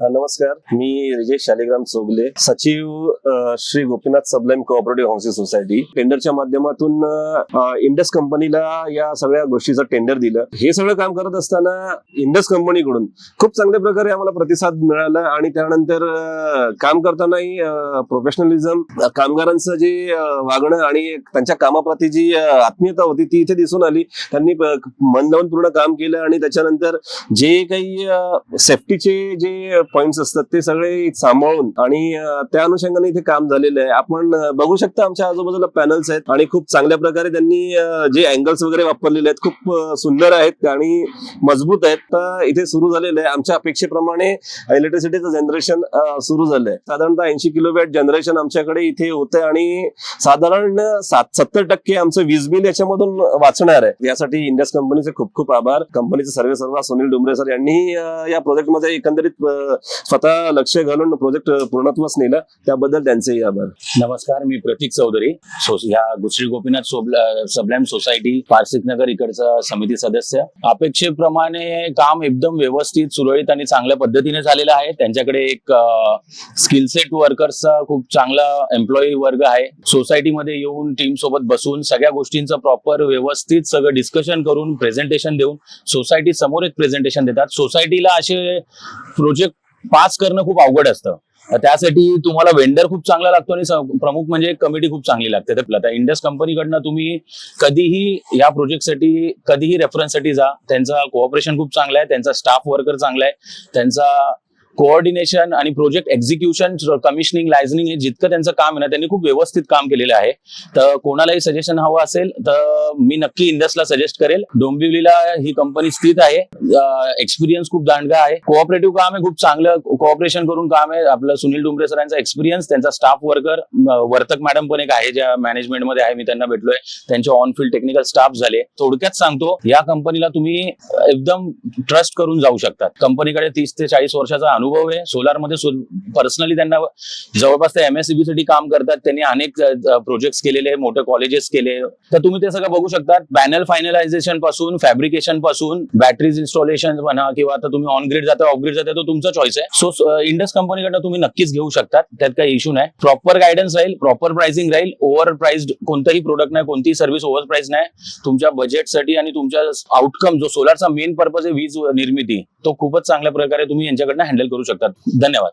नमस्कार, मी रिजेश शालिग्राम चोगले, सचिव Shri Gopinath sublime cooperative housing society. टेंडरच्या माध्यमातून इंडस कंपनीला या सगळ्या गोष्टीचं टेंडर दिलं. हे सगळं काम करत असताना इंडस कंपनीकडून खूप चांगल्या प्रकारे आम्हाला प्रतिसाद मिळाला आणि त्यानंतर काम करतानाही प्रोफेशनलिझम, कामगारांचं जे वागणं आणि त्यांच्या कामाप्रती जी आत्मीयता होती ती इथे दिसून आली. त्यांनी मन लावून पूर्ण काम केलं आणि त्याच्यानंतर जे काही सेफ्टीचे जे पॉइंट्स असतात ते सगळे सांभाळून आणि त्या अनुषंगाने इथे काम झालेलं आहे. आपण बघू शकता आमच्या आजूबाजूला पॅनल्स आहेत आणि खूप चांगल्या प्रकारे त्यांनी जे अँगल्स वगैरे वापरलेले आहेत खूप सुंदर आहेत आणि मजबूत आहेत. तर इथे सुरू झालेलं आहे आमच्या अपेक्षेप्रमाणे इलेक्ट्रिसिटीचं जनरेशन सुरू झालंय. साधारणतः 80 किलोवॅट जनरेशन आमच्याकडे इथे होतंय आणि साधारण 70% आमचं वीज बिल याच्यामधून वाचणार आहे. यासाठी इंडस कंपनीचे खूप खूप आभार. कंपनीचे सर्वेसर्वा सुनील डुमरे सर यांनी या प्रोजेक्टमध्ये एकंदरीत स्वतः लक्ष घालून प्रोजेक्ट पूर्णत्वास नेला, त्याबद्दल त्यांचेही आभार. नमस्कार, मी प्रतीक चौधरी, या श्री गोपीनाथ सबलाईम सोसायटी पारसिक नगर इकडचा समिती सदस्य. अपेक्षेप्रमाणे काम एकदम व्यवस्थित, सुरळीत आणि चांगल्या पद्धतीने झालेलं आहे. त्यांच्याकडे एक स्किल सेट वर्कर्सचा खूप चांगला एम्प्लॉई वर्ग आहे. सोसायटीमध्ये येऊन टीम सोबत बसून सगळ्या गोष्टींचं प्रॉपर व्यवस्थित सगळं डिस्कशन करून प्रेझेंटेशन देऊन सोसायटी समोर एक प्रेझेंटेशन देतात. सोसायटीला असे प्रोजेक्ट पास करणं खूप अवघड असतं. त्यासाठी तुम्हाला वेंडर खूप चांगला लागतो आणि प्रमुख म्हणजे कमिटी खूप चांगली लागते. तर इंडस कंपनीकडनं तुम्ही कधीही या प्रोजेक्टसाठी कधीही रेफरन्ससाठी जा. त्यांचा कोऑपरेशन खूप चांगला आहे, त्यांचा स्टाफ वर्कर चांगला आहे, त्यांचा कोऑर्डिनेशन आणि प्रोजेक्ट एक्झिक्युशन, कमिशनिंग, लायझनिंग हे जितकं त्यांचं काम आहे ना त्यांनी खूप व्यवस्थित काम केलेलं आहे. तर कोणालाही सजेशन हवं असेल तर मी नक्की इंडसला सजेस्ट करेल. डोंबिवलीला ही कंपनी स्थित आहे. एक्सपिरियन्स खूप दांडगा आहे. कोऑपरेटिव्ह काम आहे, खूप चांगलं कोऑपरेशन करून काम आहे. आपलं सुनील डुमरे सरांचा एक्सपिरियन्स, त्यांचा स्टाफ वर्कर, वर्तक मॅडम पण एक आहे ज्या मॅनेजमेंटमध्ये आहे, मी त्यांना भेटलोय. त्यांचे ऑन फील्ड टेक्निकल स्टाफ झाले. थोडक्यात सांगतो, या कंपनीला तुम्ही एकदम ट्रस्ट करून जाऊ शकता. कंपनीकडे 30 ते 40 वर्षाचा अनुभव आहे. सोलार मध्ये पर्सनली त्यांना जवळपास ते MSEB साठी काम करतात. त्यांनी अनेक प्रोजेक्ट्स केलेले, मोठे कॉलेजेस केले. तर तुम्ही ते सगळं बघू शकता. पॅनल फायनलायझेशन पासून, फॅब्रिकेशन पासून, बॅटरीज इन्स्टॉलेशन म्हणा किंवा आता तुम्ही ऑन ग्रिड जाता, ऑफ ग्रिड जाता, तो तुमचा चॉईस आहे. सो इंडस कंपनीकडनं तुम्ही नक्कीच घेऊ शकता, त्यात काही इश्यू नाही. प्रॉपर गायडन्स राहील, प्रॉपर प्राइसिंग राहील. ओव्हर प्राइस्ड कोणतंही प्रोडक्ट नाही, कोणतीही सर्व्हिस ओव्हर प्राइस नाही. तुमच्या बजेटसाठी आणि तुमच्या आउटकम, जो सोलारचा मेन पर्पज आहे वीज निर्मिती, तो खूपच चांगल्या प्रकारे तुम्ही यांच्याकडनं हँडल करू शकता. धन्यवाद.